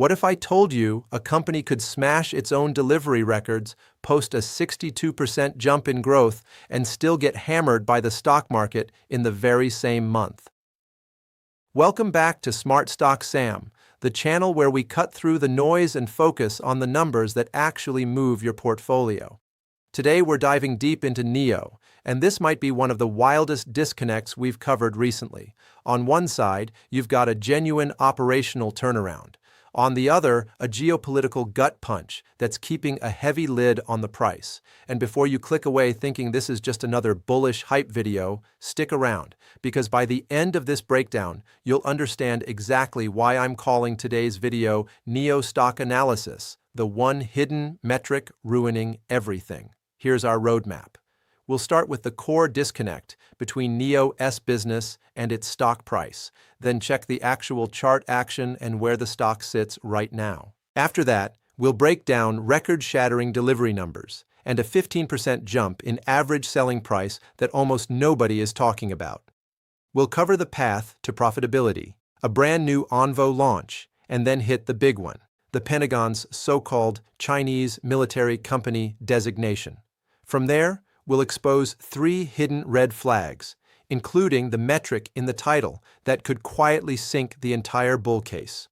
What if I told you a company could smash its own delivery records, post a 62% jump in growth, and still get hammered by the stock market in the very same month? Welcome back to Smart Stock Sam, the channel where we cut through the noise and focus on the numbers that actually move your portfolio. Today we're diving deep into NIO, and this might be one of the wildest disconnects we've covered recently. On one side, you've got a genuine operational turnaround. On the other, a geopolitical gut punch that's keeping a heavy lid on the price. And before you click away thinking this is just another bullish hype video, stick around, because by the end of this breakdown, you'll understand exactly why I'm calling today's video NIO Stock Analysis, the one hidden metric ruining everything. Here's our roadmap. We'll start with the core disconnect between NIO's business and its stock price, then check the actual chart action and where the stock sits right now. After that, we'll break down record-shattering delivery numbers and a 15% jump in average selling price that almost nobody is talking about. We'll cover the path to profitability, a brand new Onvo launch, and then hit the big one, the Pentagon's so-called Chinese military company designation. From there, we'll expose 3 hidden red flags, including the metric in the title that could quietly sink the entire bull case.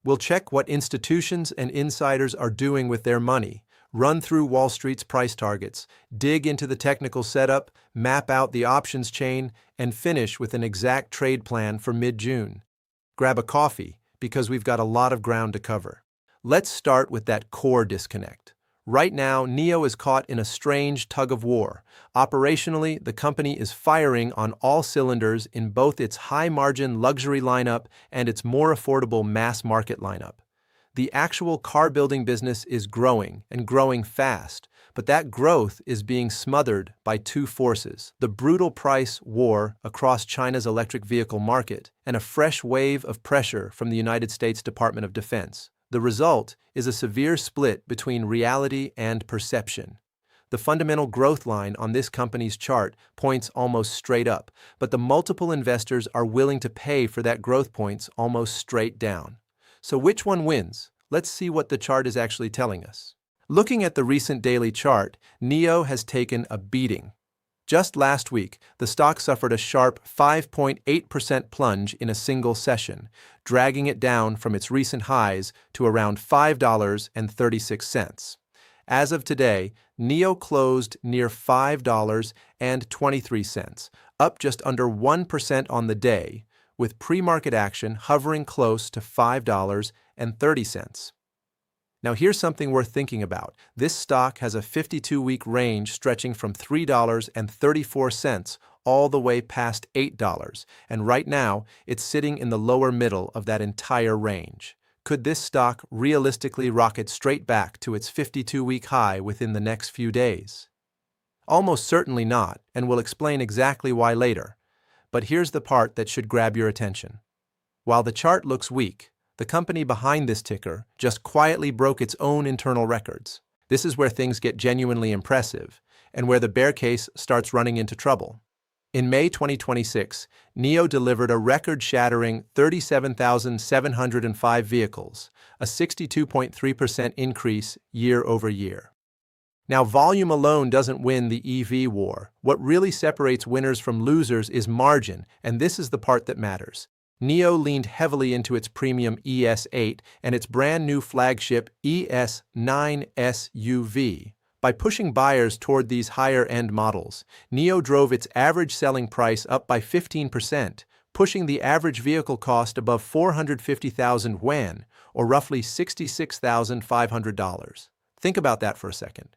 We'll check what institutions and insiders are doing with their money, run through Wall Street's price targets, dig into the technical setup, map out the options chain, and finish with an exact trade plan for mid-June. Grab a coffee, because we've got a lot of ground to cover. Let's start with that core disconnect. Right now, NIO is caught in a strange tug-of-war. Operationally, the company is firing on all cylinders in both its high-margin luxury lineup and its more affordable mass-market lineup. The actual car-building business is growing, and growing fast, but that growth is being smothered by 2 forces: the brutal price war across China's electric vehicle market and a fresh wave of pressure from the United States Department of Defense. The result is a severe split between reality and perception. The fundamental growth line on this company's chart points almost straight up, but the multiple investors are willing to pay for that growth points almost straight down. So which one wins? Let's see what the chart is actually telling us. Looking at the recent daily chart, NIO has taken a beating. Just last week, the stock suffered a sharp 5.8% plunge in a single session, dragging it down from its recent highs to around $5.36. As of today, NIO closed near $5.23, up just under 1% on the day, with pre-market action hovering close to $5.30. Now here's something worth thinking about. This stock has a 52-week range stretching from $3.34 all the way past $8, and right now it's sitting in the lower middle of that entire range. Could this stock realistically rocket straight back to its 52-week high within the next few days? Almost certainly not, and we'll explain exactly why later. But here's the part that should grab your attention. While the chart looks weak, the company behind this ticker just quietly broke its own internal records. This is where things get genuinely impressive, and where the bear case starts running into trouble. In May 2026, NIO delivered a record-shattering 37,705 vehicles, a 62.3% increase year over year. Now, volume alone doesn't win the EV war. What really separates winners from losers is margin, and this is the part that matters. NIO leaned heavily into its premium ES8 and its brand new flagship ES9 SUV. By pushing buyers toward these higher-end models, NIO drove its average selling price up by 15%, pushing the average vehicle cost above 450,000 yuan, or roughly $66,500. Think about that for a second.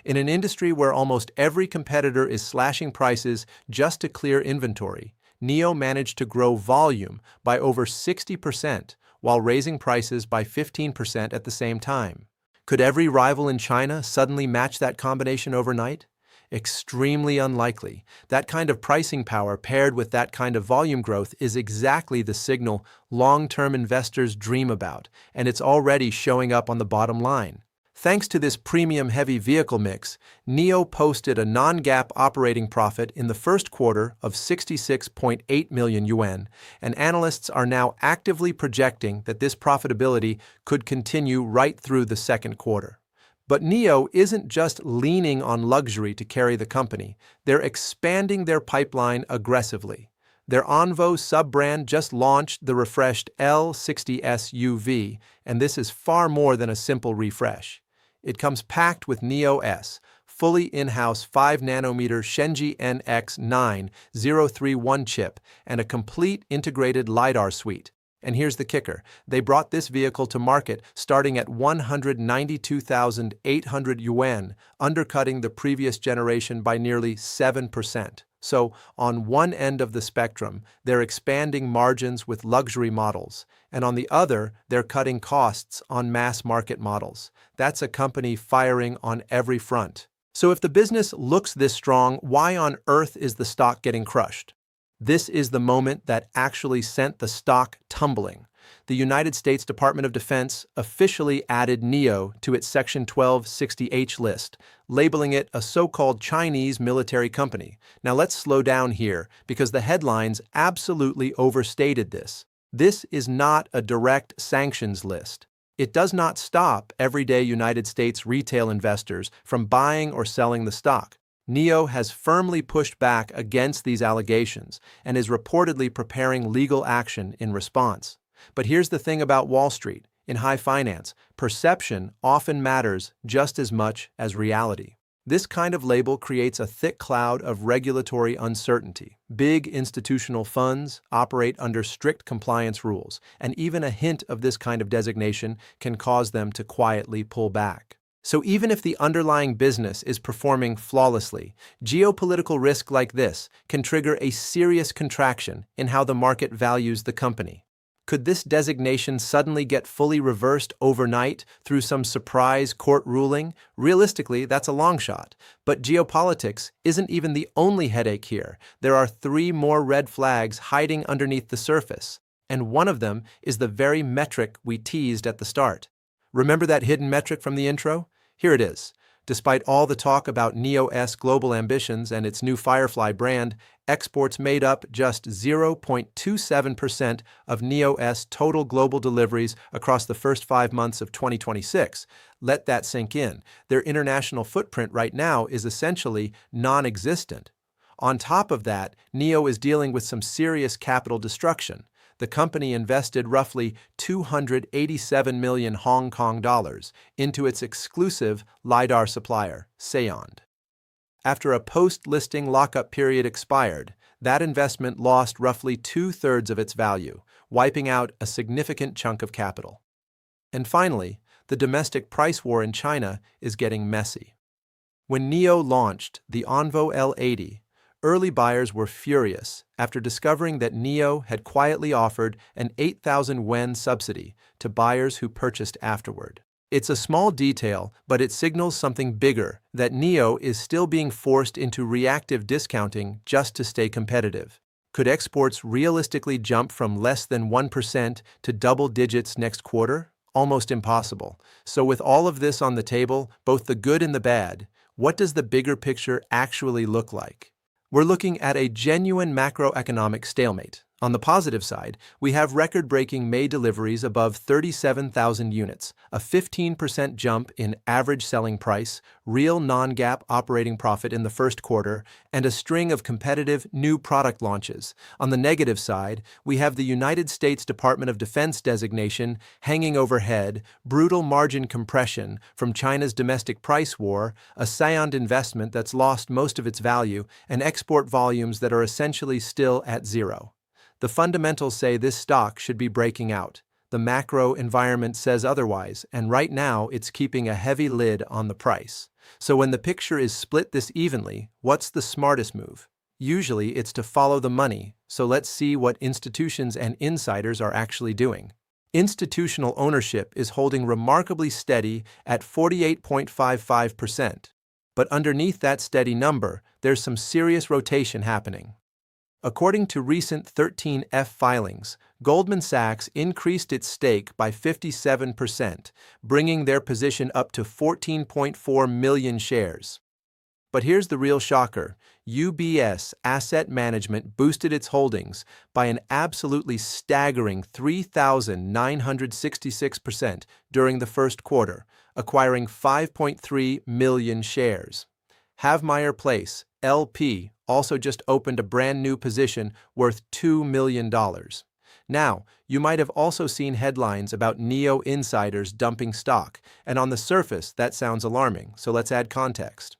In an industry where almost every competitor is slashing prices just to clear inventory, NIO managed to grow volume by over 60% while raising prices by 15% at the same time. Could every rival in China suddenly match that combination overnight? Extremely unlikely. That kind of pricing power paired with that kind of volume growth is exactly the signal long-term investors dream about, and it's already showing up on the bottom line. Thanks to this premium heavy vehicle mix, NIO posted a non-GAAP operating profit in the first quarter of 66.8 million yuan, and analysts are now actively projecting that this profitability could continue right through the second quarter. But NIO isn't just leaning on luxury to carry the company, they're expanding their pipeline aggressively. Their Onvo sub-brand just launched the refreshed L60 SUV, and this is far more than a simple refresh. It comes packed with NIO S, fully in-house 5nm Shenji NX9031 chip, and a complete integrated LiDAR suite. And here's the kicker. They brought this vehicle to market starting at 192,800 yuan, undercutting the previous generation by nearly 7%. So, on one end of the spectrum, they're expanding margins with luxury models, and on the other, they're cutting costs on mass market models. That's a company firing on every front. So if the business looks this strong, why on earth is the stock getting crushed? This is the moment that actually sent the stock tumbling. The United States Department of Defense officially added NIO to its Section 1260H list, labeling it a so-called Chinese military company. Now let's slow down here, because the headlines absolutely overstated this. This is not a direct sanctions list. It does not stop everyday United States retail investors from buying or selling the stock. NIO has firmly pushed back against these allegations and is reportedly preparing legal action in response. But here's the thing about Wall Street. In high finance, perception often matters just as much as reality. This kind of label creates a thick cloud of regulatory uncertainty. Big institutional funds operate under strict compliance rules, and even a hint of this kind of designation can cause them to quietly pull back. So even if the underlying business is performing flawlessly, geopolitical risk like this can trigger a serious contraction in how the market values the company. Could this designation suddenly get fully reversed overnight through some surprise court ruling? Realistically, that's a long shot. But geopolitics isn't even the only headache here. There are 3 more red flags hiding underneath the surface, and one of them is the very metric we teased at the start. Remember that hidden metric from the intro? Here it is. Despite all the talk about NIO's global ambitions and its new Firefly brand, exports made up just 0.27% of NIO's total global deliveries across the first 5 months of 2026. Let that sink in. Their international footprint right now is essentially non-existent. On top of that, NIO is dealing with some serious capital destruction. The company invested roughly 287 million Hong Kong dollars into its exclusive LiDAR supplier, Seond. After a post-listing lockup period expired, that investment lost roughly 2/3 of its value, wiping out a significant chunk of capital. And finally, the domestic price war in China is getting messy. When NIO launched the Onvo L80, early buyers were furious after discovering that NIO had quietly offered an 8,000 yuan subsidy to buyers who purchased afterward. It's a small detail, but it signals something bigger, that NIO is still being forced into reactive discounting just to stay competitive. Could exports realistically jump from less than 1% to double digits next quarter? Almost impossible. So with all of this on the table, both the good and the bad, what does the bigger picture actually look like? We're looking at a genuine macroeconomic stalemate. On the positive side, we have record-breaking May deliveries above 37,000 units, a 15% jump in average selling price, real non-GAAP operating profit in the first quarter, and a string of competitive new product launches. On the negative side, we have the United States Department of Defense designation hanging overhead, brutal margin compression from China's domestic price war, a Seond investment that's lost most of its value, and export volumes that are essentially still at zero. The fundamentals say this stock should be breaking out. The macro environment says otherwise, and right now it's keeping a heavy lid on the price. So when the picture is split this evenly, what's the smartest move? Usually it's to follow the money, so let's see what institutions and insiders are actually doing. Institutional ownership is holding remarkably steady at 48.55%. But underneath that steady number, there's some serious rotation happening. According to recent 13F filings, Goldman Sachs increased its stake by 57%, bringing their position up to 14.4 million shares. But here's the real shocker. UBS Asset Management boosted its holdings by an absolutely staggering 3,966% during the first quarter, acquiring 5.3 million shares. Havmeyer Place, LP, also just opened a brand new position worth $2 million. Now, you might have also seen headlines about NIO insiders dumping stock, and on the surface, that sounds alarming, so let's add context.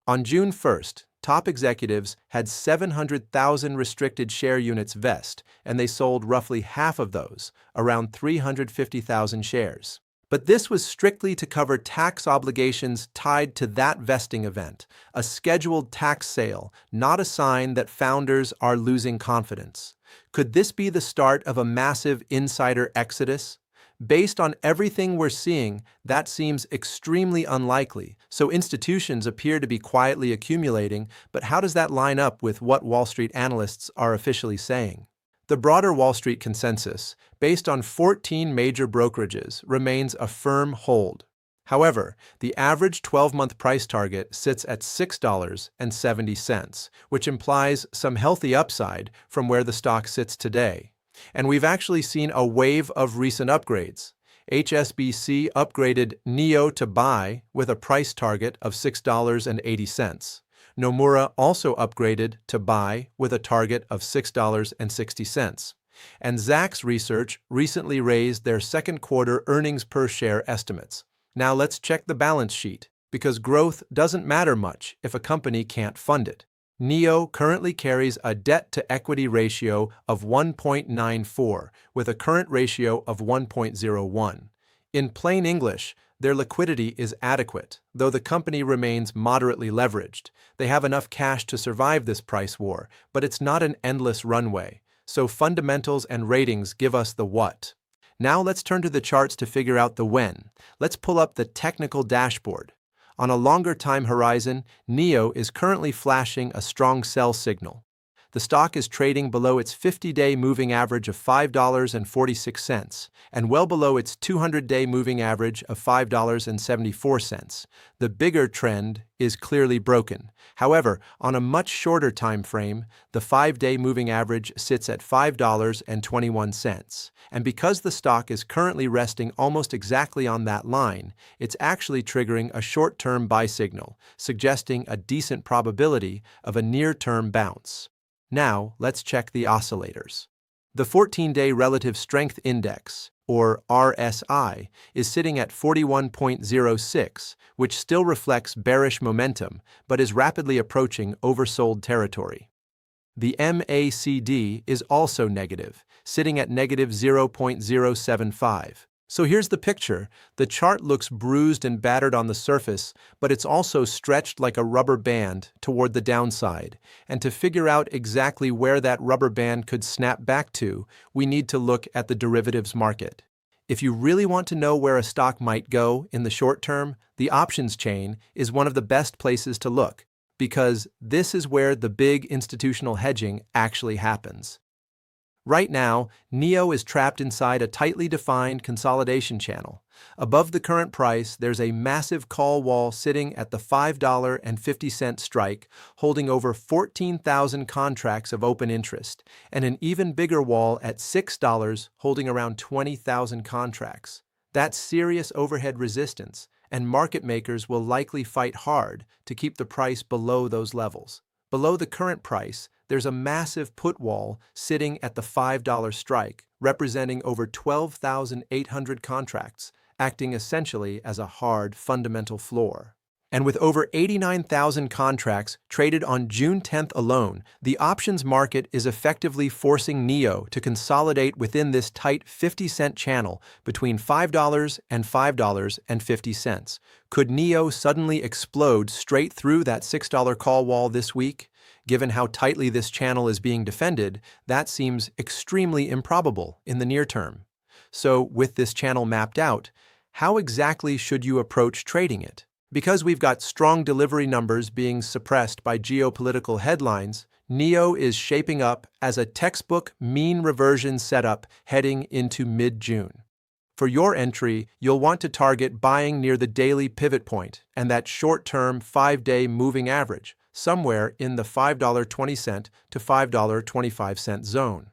On June 1st, top executives had 700,000 restricted share units vest, and they sold roughly half of those, around 350,000 shares. But this was strictly to cover tax obligations tied to that vesting event, a scheduled tax sale, not a sign that founders are losing confidence. Could this be the start of a massive insider exodus? Based on everything we're seeing, that seems extremely unlikely, so institutions appear to be quietly accumulating, but how does that line up with what Wall Street analysts are officially saying? The broader Wall Street consensus, based on 14 major brokerages, remains a firm hold. However, the average 12-month price target sits at $6.70, which implies some healthy upside from where the stock sits today. And we've actually seen a wave of recent upgrades. HSBC upgraded NIO to buy with a price target of $6.80. Nomura also upgraded to buy with a target of $6.60. And Zacks Research recently raised their second quarter earnings per share estimates. Now let's check the balance sheet, because growth doesn't matter much if a company can't fund it. NIO currently carries a debt-to-equity ratio of 1.94, with a current ratio of 1.01. In plain English, their liquidity is adequate, though the company remains moderately leveraged. They have enough cash to survive this price war, but it's not an endless runway. So fundamentals and ratings give us the what. Now let's turn to the charts to figure out the when. Let's pull up the technical dashboard. On a longer time horizon, NIO is currently flashing a strong sell signal. The stock is trading below its 50-day moving average of $5.46 and well below its 200-day moving average of $5.74. The bigger trend is clearly broken. However, on a much shorter time frame, the 5-day moving average sits at $5.21. And because the stock is currently resting almost exactly on that line, it's actually triggering a short-term buy signal, suggesting a decent probability of a near-term bounce. Now, let's check the oscillators. The 14-day Relative Strength Index, or RSI, is sitting at 41.06, which still reflects bearish momentum, but is rapidly approaching oversold territory. The MACD is also negative, sitting at negative 0.075. So here's the picture. The chart looks bruised and battered on the surface, but it's also stretched like a rubber band toward the downside. And to figure out exactly where that rubber band could snap back to, we need to look at the derivatives market. If you really want to know where a stock might go in the short term, the options chain is one of the best places to look, because this is where the big institutional hedging actually happens. Right now, NIO is trapped inside a tightly defined consolidation channel. Above the current price, there's a massive call wall sitting at the $5.50 strike, holding over 14,000 contracts of open interest, and an even bigger wall at $6 holding around 20,000 contracts. That's serious overhead resistance, and market makers will likely fight hard to keep the price below those levels. Below the current price, there's a massive put wall sitting at the $5 strike, representing over 12,800 contracts, acting essentially as a hard fundamental floor. And with over 89,000 contracts traded on June 10th alone, the options market is effectively forcing NIO to consolidate within this tight 50-cent channel between $5 and $5.50. Could NIO suddenly explode straight through that $6 call wall this week? Given how tightly this channel is being defended, that seems extremely improbable in the near term. So, with this channel mapped out, how exactly should you approach trading it? Because we've got strong delivery numbers being suppressed by geopolitical headlines, NIO is shaping up as a textbook mean reversion setup heading into mid-June. For your entry, you'll want to target buying near the daily pivot point and that short-term 5-day moving average, somewhere in the $5.20 to $5.25 zone.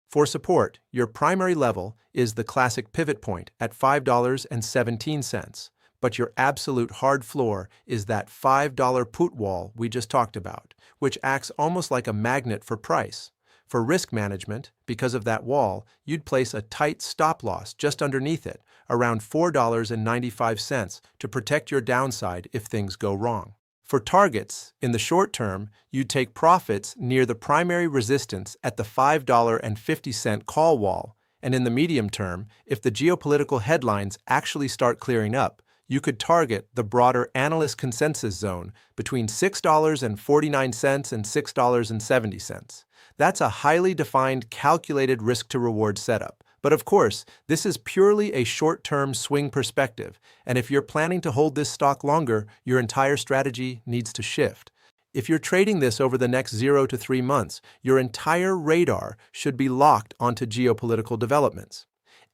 For support, your primary level is the classic pivot point at $5.17, but your absolute hard floor is that $5 put wall we just talked about, which acts almost like a magnet for price. For risk management, because of that wall, you'd place a tight stop loss just underneath it, around $4.95, to protect your downside if things go wrong. For targets, in the short term, you'd take profits near the primary resistance at the $5.50 call wall, and in the medium term, if the geopolitical headlines actually start clearing up, you could target the broader analyst consensus zone between $6.49 and $6.70. That's a highly defined, calculated risk-to-reward setup. But of course, this is purely a short-term swing perspective, and if you're planning to hold this stock longer, your entire strategy needs to shift. If you're trading this over the next 0 to 3 months, your entire radar should be locked onto geopolitical developments.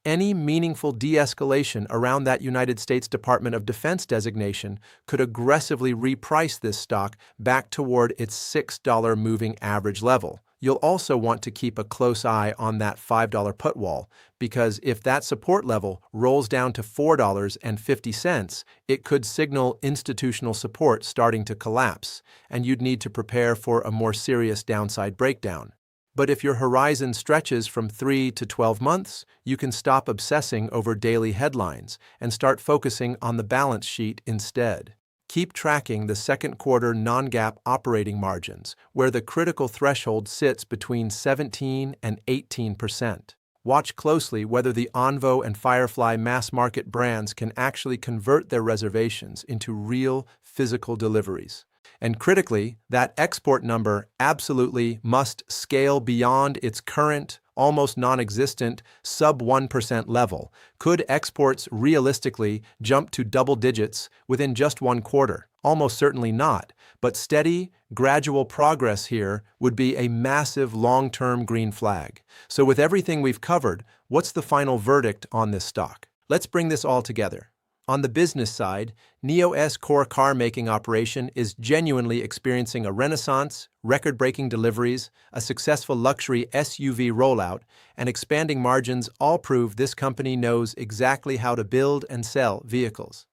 Any meaningful de-escalation around that United States Department of Defense designation could aggressively reprice this stock back toward its $6 moving average level. You'll also want to keep a close eye on that $5 put wall, because if that support level rolls down to $4.50, it could signal institutional support starting to collapse, and you'd need to prepare for a more serious downside breakdown. But if your horizon stretches from 3 to 12 months, you can stop obsessing over daily headlines and start focusing on the balance sheet instead. Keep tracking the second quarter non-GAAP operating margins, where the critical threshold sits between 17 and 18%. Watch closely whether the Onvo and Firefly mass-market brands can actually convert their reservations into real physical deliveries. And critically, that export number absolutely must scale beyond its current, almost non-existent, sub-1% level. Could exports realistically jump to double digits within just 1 quarter? Almost certainly not, but steady, gradual progress here would be a massive long-term green flag. So with everything we've covered, what's the final verdict on this stock? Let's bring this all together. On the business side, NIO's core car-making operation is genuinely experiencing a renaissance, record-breaking deliveries, a successful luxury SUV rollout, and expanding margins all prove this company knows exactly how to build and sell vehicles.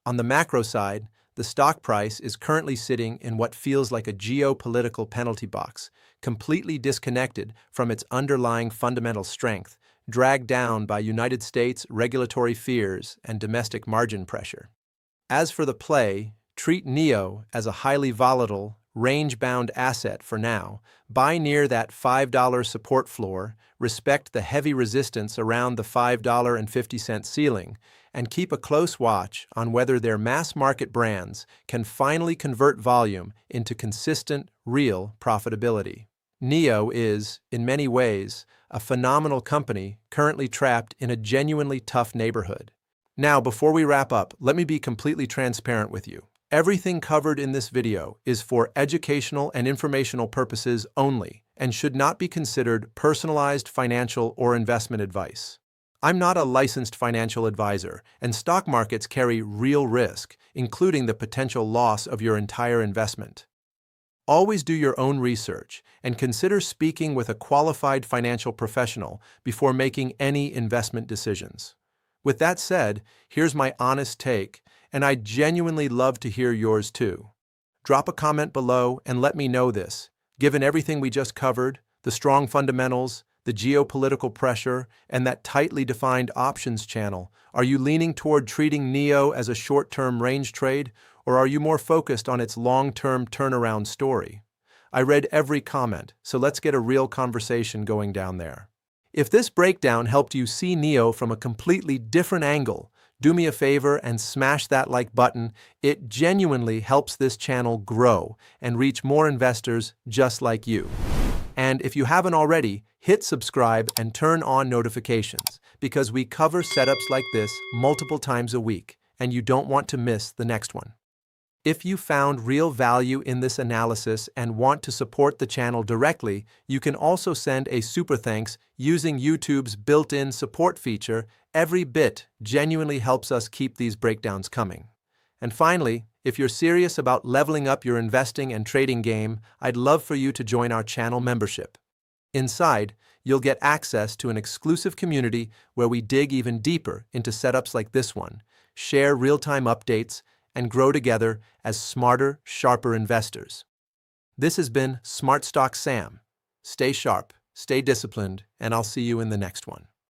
On the macro side, the stock price is currently sitting in what feels like a geopolitical penalty box, completely disconnected from its underlying fundamental strength, dragged down by United States regulatory fears and domestic margin pressure. As for the play, treat NIO as a highly volatile, range-bound asset for now. Buy near that $5 support floor, respect the heavy resistance around the $5.50 ceiling, and keep a close watch on whether their mass-market brands can finally convert volume into consistent, real profitability. NIO is, in many ways, a phenomenal company currently trapped in a genuinely tough neighborhood. Now, before we wrap up, let me be completely transparent with you. Everything covered in this video is for educational and informational purposes only and should not be considered personalized financial or investment advice. I'm not a licensed financial advisor, and stock markets carry real risk, including the potential loss of your entire investment. Always do your own research and consider speaking with a qualified financial professional before making any investment decisions. With that said, here's my honest take, and I'd genuinely love to hear yours too. Drop a comment below and let me know this. Given everything we just covered, the strong fundamentals, the geopolitical pressure, and that tightly defined options channel, are you leaning toward treating NIO as a short-term range trade, or are you more focused on its long-term turnaround story? I read every comment, so let's get a real conversation going down there. If this breakdown helped you see NIO from a completely different angle, do me a favor and smash that like button. It genuinely helps this channel grow and reach more investors just like you. And if you haven't already, hit subscribe and turn on notifications, because we cover setups like this multiple times a week, and you don't want to miss the next one. If you found real value in this analysis and want to support the channel directly, you can also send a super thanks using YouTube's built-in support feature. Every bit genuinely helps us keep these breakdowns coming. And finally, if you're serious about leveling up your investing and trading game, I'd love for you to join our channel membership. Inside, you'll get access to an exclusive community where we dig even deeper into setups like this one, share real-time updates, and grow together as smarter, sharper investors. This has been Smart Stock Sam. Stay sharp, stay disciplined, and I'll see you in the next one.